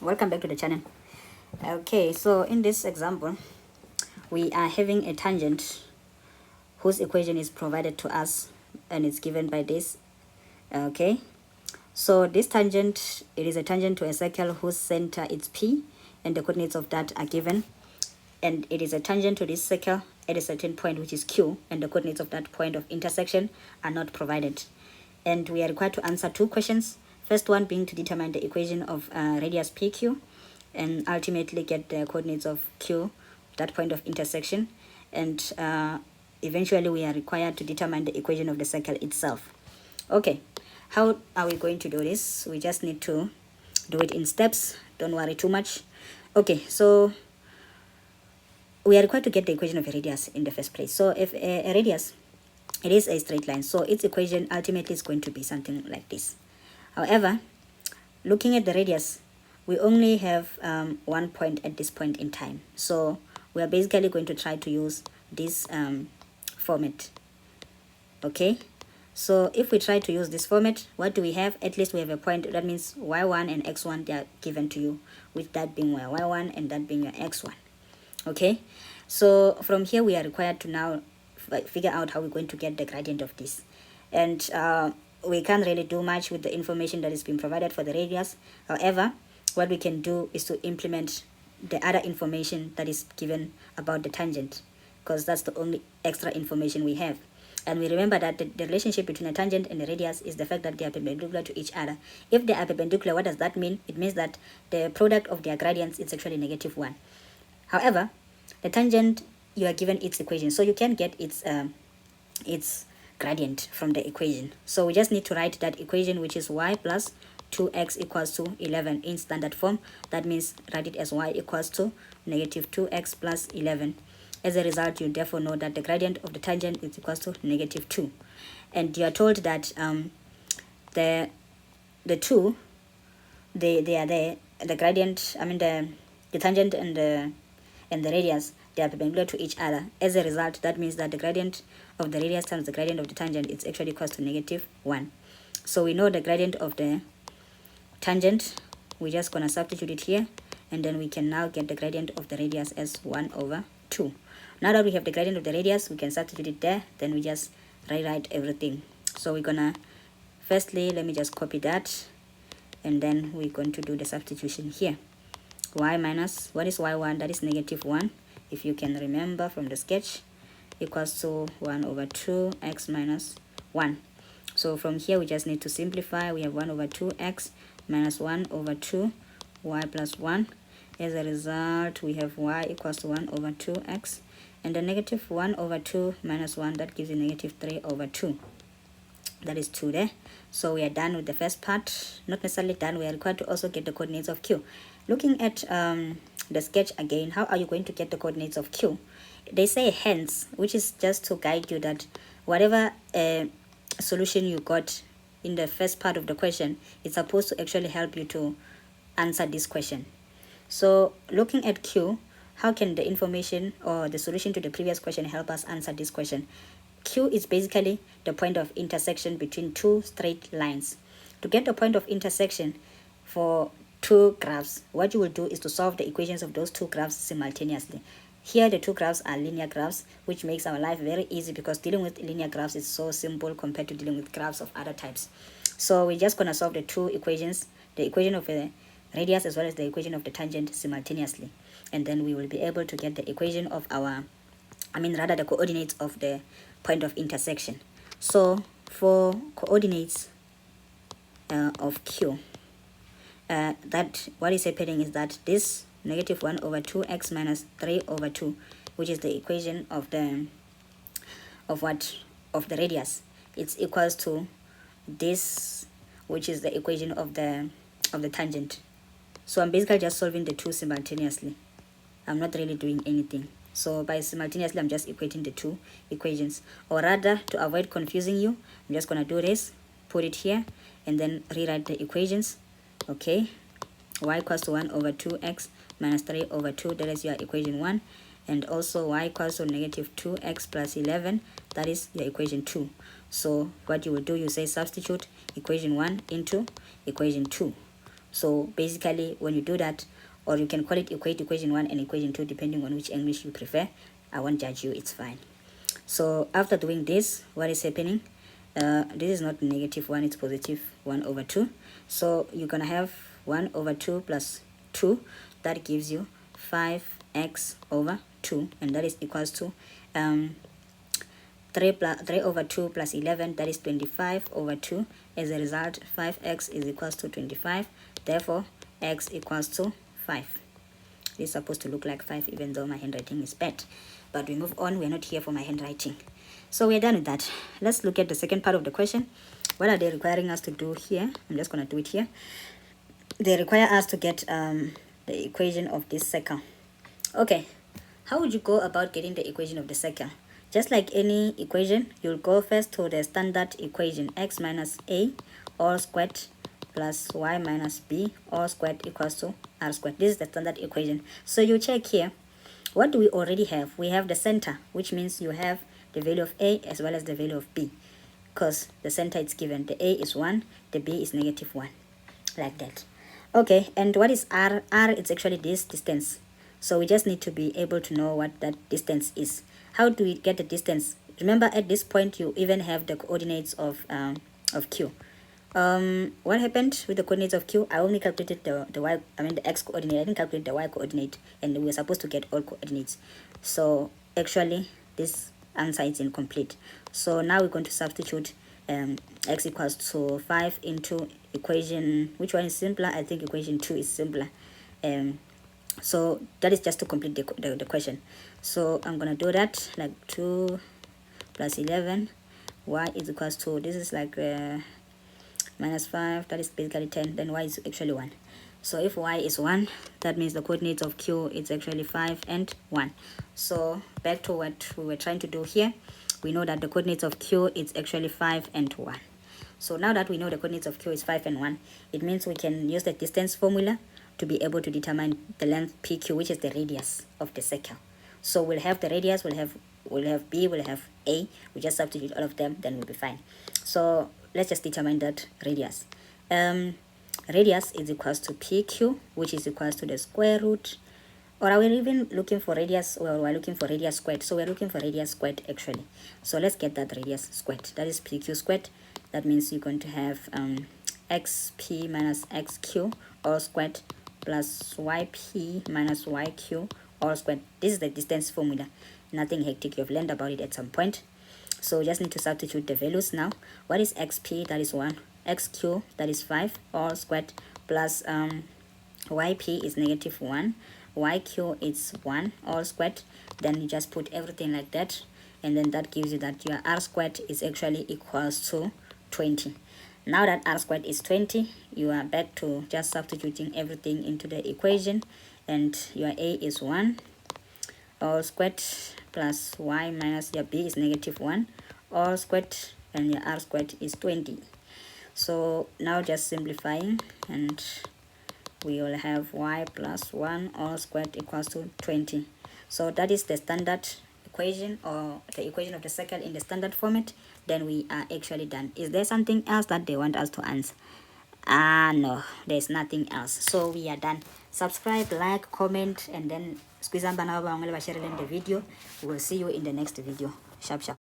Welcome back to the channel. Okay, so in this example we are having a tangent whose equation is provided to us and it's given by this. Okay, so this tangent, it is a tangent to a circle whose center is P and the coordinates of that are given, and it is a tangent to this circle at a certain point which is Q, and the coordinates of that point of intersection are not provided. And we are required to answer two questions. First one being to determine the equation of radius PQ and ultimately get the coordinates of Q, that point of intersection. And eventually we are required to determine the equation of the circle itself. Okay, how are we going to do this? We just need to do it in steps. Don't worry too much. Okay, so we are required to get the equation of a radius in the first place. So if a radius, it is a straight line, so its equation ultimately is going to be something like this. However, looking at the radius, we only have one point at this point in time, so we are basically going to try to use this format. Okay, so if we try to use this format, what do we have? At least we have a point. That means y1 and x1, they are given to you, with that being your y1 and that being your x1. Okay, so from here we are required to now figure out how we're going to get the gradient of this. And we can't really do much with the information that is being provided for the radius. However, what we can do is to implement the other information that is given about the tangent, because that's the only extra information we have. And we remember that the relationship between a tangent and the radius is the fact that they are perpendicular to each other. If they are perpendicular, what does that mean? It means that the product of their gradients is actually -1. However, the tangent, you are given its equation, so you can get its gradient from the equation. So we just need to write that equation, which is y plus 2x equals to 11 in standard form. That means write it as y equals to -2x plus 11. As a result, you therefore know that the gradient of the tangent is equals to -2. And you are told that the two, they are there. The gradient, I mean the tangent and the radius, they are perpendicular to each other. As a result, that means that the gradient of the radius times the gradient of the tangent is actually equals to -1. So we know the gradient of the tangent. We're just going to substitute it here, and then we can now get the gradient of the radius as 1/2. Now that we have the gradient of the radius, we can substitute it there, then we just rewrite everything. So we're gonna, firstly, let me just copy that, and then we're going to do the substitution here. Y minus, what is y1? That is -1, if you can remember from the sketch, equals to 1/2 x minus 1. So from here we just need to simplify. We have 1/2 x minus 1/2 y plus 1. As a result, we have y equals to 1/2 x, and the -1/2 minus 1, that gives you -3/2. That is 2 there. So we are done with the first part. Not necessarily done, we are required to also get the coordinates of Q. Looking at the sketch again, how are you going to get the coordinates of Q? They say hence, which is just to guide you that whatever solution you got in the first part of the question, it's supposed to actually help you to answer this question. So looking at Q, how can the information or the solution to the previous question help us answer this question? Q is basically the point of intersection between two straight lines. To get the point of intersection for two graphs, what you will do is to solve the equations of those two graphs simultaneously. Here the two graphs are linear graphs, which makes our life very easy because dealing with linear graphs is so simple compared to dealing with graphs of other types. So we're just going to solve the two equations, the equation of the radius as well as the equation of the tangent simultaneously. And then we will be able to get the equation of our, the coordinates of the point of intersection. So for coordinates of Q, that what is happening is that this -1/2 x minus 3/2, which is the equation of the radius, it's equals to this, which is the equation of the tangent. So I'm basically just solving the two simultaneously. I'm not really doing anything. So by simultaneously, I'm just equating the two equations. Or rather, to avoid confusing you, I'm just going to do this, put it here, and then rewrite the equations. Okay, y equals to 1/2 x minus 3/2, that is your equation 1. And also y equals to -2x plus 11, that is your equation 2. So what you will do, you say substitute equation 1 into equation 2. So basically when you do that, or you can call it equate equation 1 and equation 2 depending on which English you prefer. I won't judge you, it's fine. So after doing this, what is happening? This is not negative 1, it's positive 1 over 2. So you're gonna have 1 over 2 plus 2, that gives you 5x over 2, and that is equals to 3 over 2 plus 11, that is 25 over 2. As a result, 5x is equals to 25. Therefore, x equals to 5. This is supposed to look like 5 even though my handwriting is bad. But we move on. We're not here for my handwriting. So we're done with that. Let's look at the second part of the question. What are they requiring us to do here? I'm just going to do it here. They require us to get the equation of this circle. Okay, how would you go about getting the equation of the circle? Just like any equation, you'll go first to the standard equation, x minus a all squared plus y minus b all squared equals to r squared. This is the standard equation. So you check here, what do we already have? We have the center, which means you have the value of a as well as the value of b, because the center is given. The a is 1, the b is negative 1, like that. Okay, and what is r? R is actually this distance. So we just need to be able to know what that distance is. How do we get the distance? Remember, at this point you even have the coordinates of q. What happened with the coordinates of q? I only calculated the x coordinate. I didn't calculate the y coordinate, and we were supposed to get all coordinates. So actually this answer is incomplete. So now we're going to substitute x equals to 5 into equation, which one is simpler? I think equation 2 is simpler. So that is just to complete the question. So I'm gonna do that, like 2 plus 11, y is equals to, this is like minus 5, that is basically 10, then y is actually 1. So if y is 1, that means the coordinates of q is actually 5 and 1. So back to what we were trying to do here, we know that the coordinates of q is actually 5 and 1. So now that we know the coordinates of q is 5 and 1, it means we can use the distance formula to be able to determine the length PQ, which is the radius of the circle. So we'll have the radius, we'll have B, we'll have A. We just substitute all of them, then we'll be fine. So let's just determine that radius. Radius is equals to PQ, which is equals to the square root, or are we even looking for radius? Well, we're looking for radius squared. So we're looking for radius squared actually. So let's get that radius squared. That is PQ squared. That means you're going to have XP minus XQ all squared plus YP minus YQ all squared. This is the distance formula. Nothing hectic. You've learned about it at some point. So just need to substitute the values now. What is XP? That is 1. XQ, that is 5 all squared plus YP is negative 1. YQ is 1 all squared. Then you just put everything like that, and then that gives you that your r squared is actually equals to 20. Now that r squared is 20, you are back to just substituting everything into the equation, and your a is 1 all squared plus y minus your b is negative 1 all squared, and your r squared is 20. So now just simplifying, and we will have y plus 1 all squared equals to 20. So that is the standard equation, or the equation of the circle in the standard format. Then we are actually done. Is there something else that they want us to answer? No, there's nothing else. So we are done. Subscribe, like, comment, and then squeeze on the video. We will see you in the next video. Sharp.